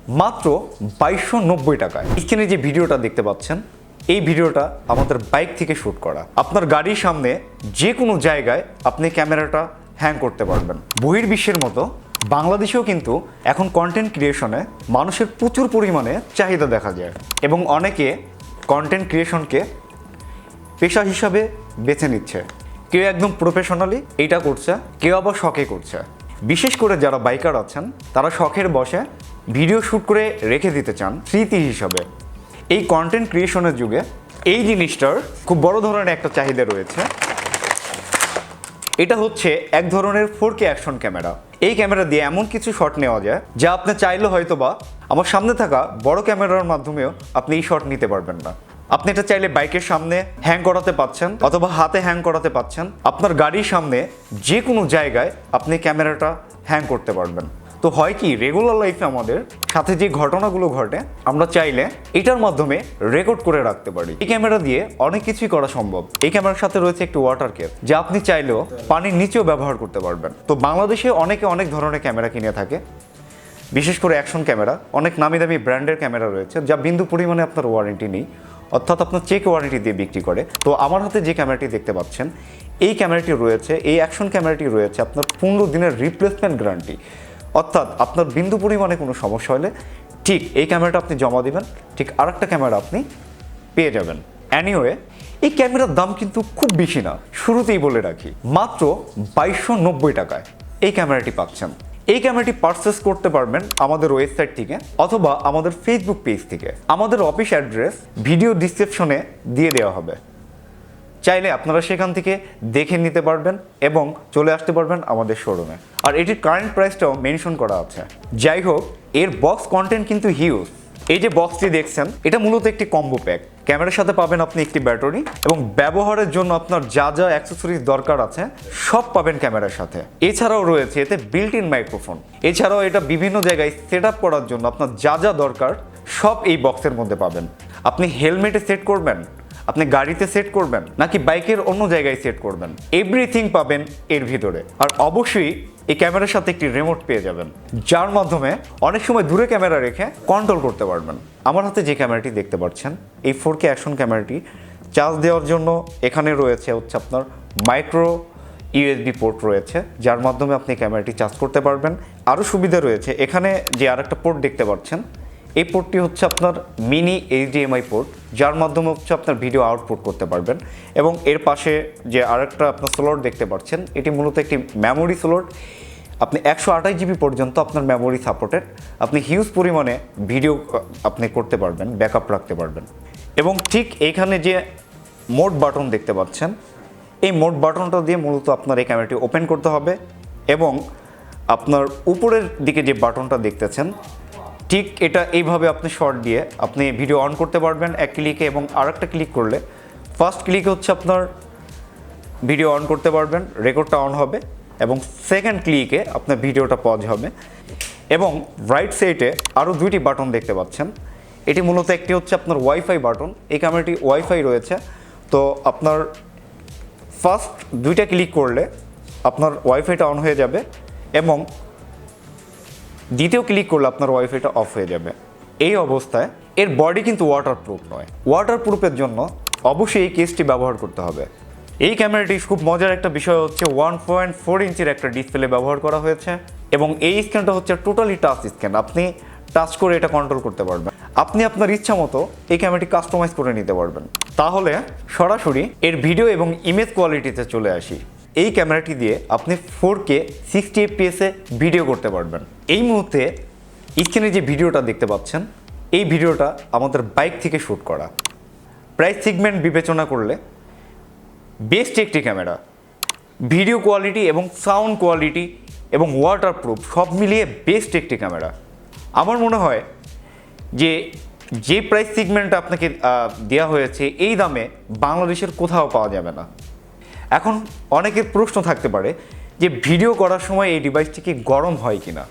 মাত্র 2290 টাকায়। স্ক্রিনে যে ভিডিওটা দেখতে পাচ্ছেন এই ভিডিওটা আমাদের বাইক থেকে শ্যুট করা। আপনার গাড়ির সামনে যে কোনো জায়গায় আপনি ক্যামেরাটা হ্যাং করতে পারবেন। বহির্বিশ্বের মতো বাংলাদেশেও কিন্তু এখন কন্টেন্ট ক্রিয়েশনে মানুষের প্রচুর পরিমাণে চাহিদা দেখা যায় এবং অনেকে কন্টেন্ট ক্রিয়েশনকে পেশা হিসাবে বেছে নিচ্ছে। কেউ একদম প্রফেশনালি এইটা করছে, কেউ আবার শখে করছে। বিশেষ করে যারা বাইকার আছেন তারা শখের বসে ভিডিও শ্যুট করে রেখে দিতে চান স্মৃতি হিসাবে। এই কন্টেন্ট ক্রিয়েশনের যুগে এই জিনিসটার খুব বড় ধরনের একটা চাহিদা রয়েছে। এটা হচ্ছে এক ধরনের 4K অ্যাকশন ক্যামেরা। এই ক্যামেরা দিয়ে এমন কিছু শট নেওয়া যায় যা আপনি চাইলে হয়তো বা আমার সামনে থাকা বড় ক্যামেরার মাধ্যমেও আপনি এই শট নিতে পারবেন না। আপনি এটা চাইলে বাইকের সামনে হ্যাং করাতে পাচ্ছেন অথবা হাতে হ্যাং করাতে পাচ্ছেন। আপনার গাড়ির সামনে যে কোনো জায়গায় আপনি ক্যামেরাটা হ্যাং করতে পারবেন। তো হয় কি, রেগুলার লাইফে আমাদের সাথে যে ঘটনাগুলো ঘটে আমরা চাইলে এটার মাধ্যমে রেকর্ড করে রাখতে পারি। এই ক্যামেরা দিয়ে অনেক কিছুই করা সম্ভব। এই ক্যামেরার সাথে রয়েছে একটি ওয়াটার কেস যা আপনি চাইলেও পানির নিচেও ব্যবহার করতে পারবেন। তো বাংলাদেশে অনেকে অনেক ধরনের ক্যামেরা কিনে থাকে, বিশেষ করে অ্যাকশন ক্যামেরা। অনেক নামি দামি ব্র্যান্ডের ক্যামেরা রয়েছে যা বিন্দু পরিমাণে আপনার ওয়ারেন্টি নেই, অর্থাৎ আপনার চেক ওয়ারেন্টি দিয়ে বিক্রি করে। তো আমার হাতে যে ক্যামেরাটি দেখতে পাচ্ছেন এই ক্যামেরাটি রয়েছে, এই অ্যাকশন ক্যামেরাটি রয়েছে আপনার 15 দিনের রিপ্লেসমেন্ট গ্যারান্টি। অর্থাৎ আপনার বিন্দু পরিমাণে কোনো সমস্যা হলে ঠিক এই ক্যামেরাটা আপনি জমা দেবেন, ঠিক আরেকটা ক্যামেরা আপনি পেয়ে যাবেন। অ্যানিওয়ে, এই ক্যামেরার দাম কিন্তু খুব বেশি না, শুরুতেই বলে রাখি। মাত্র 2290 টাকায় এই ক্যামেরাটি পাচ্ছেন। এই ক্যামেরাটি পারচেস করতে পারবেন আমাদের ওয়েবসাইট থেকে অথবা আমাদের ফেসবুক পেজ থেকে। আমাদের অফিস অ্যাড্রেস ভিডিও ডিসক্রিপশনে দিয়ে দেওয়া হবে, চাইলে আপনারা সেখান থেকে দেখে নিতে পারবেন এবং চলে আসতে পারবেন আমাদের শোরুমে। আর এটির কারেন্ট প্রাইসটাও মেনশন করা আছে। যাই হোক, এর বক্স কন্টেন্ট কিন্তু হিউজ। এই যে বক্সটি দেখছেন এটা মূলত একটি কম্বো প্যাক। ক্যামেরার সাথে পাবেন আপনি একটি ব্যাটারি এবং ব্যবহারের জন্য আপনার যা যা অ্যাক্সেসরিজ দরকার আছে সব পাবেন ক্যামেরার সাথে। এছাড়াও রয়েছে এতে বিল্ট ইন মাইক্রোফোন। এছাড়াও এটা বিভিন্ন জায়গায় সেট আপ করার জন্য আপনার যা যা দরকার সব এই বক্সের মধ্যে পাবেন। আপনি হেলমেটে সেট করবেন, আপনি গাড়িতে সেট করবেন, নাকি বাইকের অন্য জায়গায় সেট করবেন, এভরিথিং পাবেন এর ভিতরে। আর অবশ্যই এই ক্যামেরার সাথে একটি রিমোট পেয়ে যাবেন যার মাধ্যমে অনেক সময় দূরে ক্যামেরা রেখে কন্ট্রোল করতে পারবেন। আমার হাতে যে ক্যামেরাটি দেখতে পাচ্ছেন এই 4K অ্যাকশন ক্যামেরাটি চার্জ দেওয়ার জন্য এখানে রয়েছে হচ্ছে আপনার মাইক্রো USB পোর্ট রয়েছে যার মাধ্যমে আপনি ক্যামেরাটি চার্জ করতে পারবেন। আরও সুবিধা রয়েছে, এখানে যে আরেকটা পোর্ট দেখতে পাচ্ছেন এই পোর্টটি হচ্ছে আপনার মিনি HDMI পোর্ট যার মাধ্যমে হচ্ছে আপনার ভিডিও আউটপুট করতে পারবেন। এবং এর পাশে যে আরেকটা আপনার স্লট দেখতে পাচ্ছেন এটি মূলত একটি মেমোরি স্লট। আপনি 128 GB পর্যন্ত আপনার মেমোরি সাপোর্টেড। আপনি হিউজ পরিমাণে ভিডিও আপনি করতে পারবেন, ব্যাকআপ রাখতে পারবেন। এবং ঠিক এইখানে যে মোড বাটন দেখতে পাচ্ছেন এই মোড বাটনটা দিয়ে মূলত আপনার এই ক্যামেরাটি ওপেন করতে হবে এবং আপনার উপরের দিকে যে বাটনটা দেখতেছেন ঠিক এটা এইভাবে আপনি শর্ট দিয়ে আপনি ভিডিও অন করতে পারবেন এক ক্লিকে, এবং আরেকটা ক্লিক করলে ফার্স্ট ক্লিকে হচ্ছে আপনার ভিডিও অন করতে পারবেন, রেকর্ডটা অন হবে, এবং সেকেন্ড ক্লিকে আপনার ভিডিওটা পজ হবে। এবং রাইট সাইডে আরও দুইটি বাটন দেখতে পাচ্ছেন। এটি মূলত একটি হচ্ছে আপনার ওয়াইফাই বাটন। এই ক্যামেরাটি ওয়াইফাই রয়েছে, তো আপনার ফার্স্ট দুইটা ক্লিক করলে আপনার ওয়াইফাইটা অন হয়ে যাবে এবং দ্বিতীয় ক্লিক করলে আপনার ওয়াইফাইটা অফ হয়ে যাবে। এই অবস্থায় এর বডি কিন্তু ওয়াটারপ্রুফ নয়। ওয়াটারপ্রুফের জন্য অবশ্যই এই কেসটি ব্যবহার করতে হবে। এই ক্যামেরাটি খুব মজার একটা বিষয় হচ্ছে 1.4 ইঞ্চির একটা ডিসপ্লে ব্যবহার করা হয়েছে এবং এই স্ক্যানটা হচ্ছে টোটালি টাচ স্ক্যান। আপনি টাচ করে এটা কন্ট্রোল করতে পারবেন। আপনি আপনার ইচ্ছা মতো এই ক্যামেরাটি কাস্টমাইজ করে নিতে পারবেন। তাহলে সরাসরি এর ভিডিও এবং ইমেজ কোয়ালিটিতে চলে আসি। এই ক্যামেরাটি দিয়ে আপনি 4K 60 FPS ভিডিও করতে পারবেন। এই মুহূর্তে স্ক্রিনে যে ভিডিওটা দেখতে পাচ্ছেন এই ভিডিওটা আমাদের বাইক থেকে শ্যুট করা। প্রাইস সেগমেন্ট বিবেচনা করলে বেস্ট একটি ক্যামেরা, ভিডিও কোয়ালিটি এবং সাউন্ড কোয়ালিটি এবং ওয়াটারপ্রুফ সব মিলিয়ে বেস্ট একটি ক্যামেরা। আমার মনে হয় যে প্রাইস সেগমেন্টটা আপনাকে দেওয়া হয়েছে এই দামে বাংলাদেশের কোথাও পাওয়া যাবে না। এখন অনেকের প্রশ্ন থাকতে পারে যে ভিডিও করার সময় এই ডিভাইসটি কি গরম হয় কি না।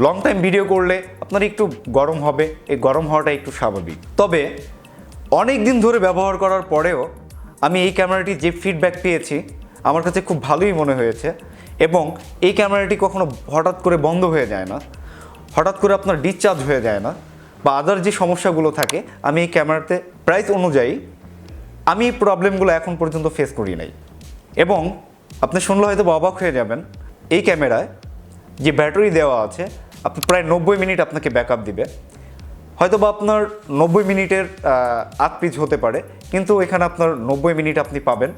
লং টাইম ভিডিও করলে আপনার একটু গরম হবে, এই গরম হওয়াটা একটু স্বাভাবিক। তবে অনেক দিন ধরে ব্যবহার করার পরেও আমি এই ক্যামেরাটি যে ফিডব্যাক পেয়েছি আমার কাছে খুব ভালোই মনে হয়েছে এবং এই ক্যামেরাটি কখনো হঠাৎ করে বন্ধ হয়ে যায় না। হঠাৎ করে আপনার ডিসচার্জ হয়ে যায় না বা আদার যে সমস্যাগুলো থাকে, আমি এই ক্যামেরাতে প্রাইস অনুযায়ী আমি এই প্রবলেমগুলো এখন পর্যন্ত ফেস করি নাই। এবং আপনি শুনলে হয়তো অবাক হয়ে যাবেন, এই ক্যামেরায় যে ব্যাটারি দেওয়া আছে আপনি প্রায় 90 মিনিট আপনাকে ব্যাকআপ দিবে। হয়তো বা আপনার 90 মিনিটের পিছ হতে পারে, কিন্তু এখানে আপনার 90 মিনিট আপনি পাবেন।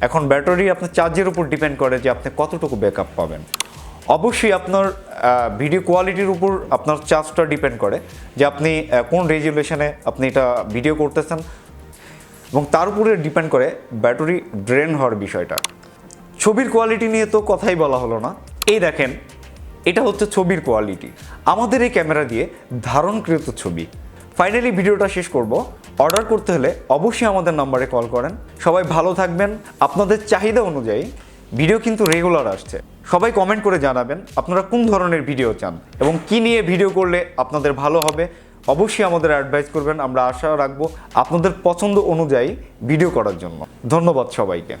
এখন ব্যাটারি আপনার চার্জের উপর ডিপেন্ড করে যে আপনি কতটুকু ব্যাকআপ পাবেন। অবশ্যই আপনার ভিডিও কোয়ালিটির উপর আপনার চার্জটা ডিপেন্ড করে যে আপনি কোন রেজুলেশনে আপনি এটা ভিডিও করতেছেন, এবং তার উপরে ডিপেন্ড করে ব্যাটারি ড্রেন হওয়ার বিষয়টা। ছবির কোয়ালিটি নিয়ে তো কথাই বলা হলো না। এই দেখেন, এটা হচ্ছে ছবির কোয়ালিটি, আমাদের এই ক্যামেরা দিয়ে ধারণকৃত ছবি। ফাইনালি ভিডিওটা শেষ করব। অর্ডার করতে হলে অবশ্যই আমাদের নাম্বারে কল করেন। সবাই ভালো থাকবেন। আপনাদের চাহিদা অনুযায়ী ভিডিও কিন্তু রেগুলার আসছে। সবাই কমেন্ট করে জানাবেন আপনারা কোন ধরনের ভিডিও চান এবং কি নিয়ে ভিডিও করলে আপনাদের ভালো হবে। অবশ্যই আমাদের অ্যাডভাইস করবেন, আমরা আশা রাখবো আপনাদের পছন্দ অনুযায়ী ভিডিও করার জন্য। ধন্যবাদ সবাইকে।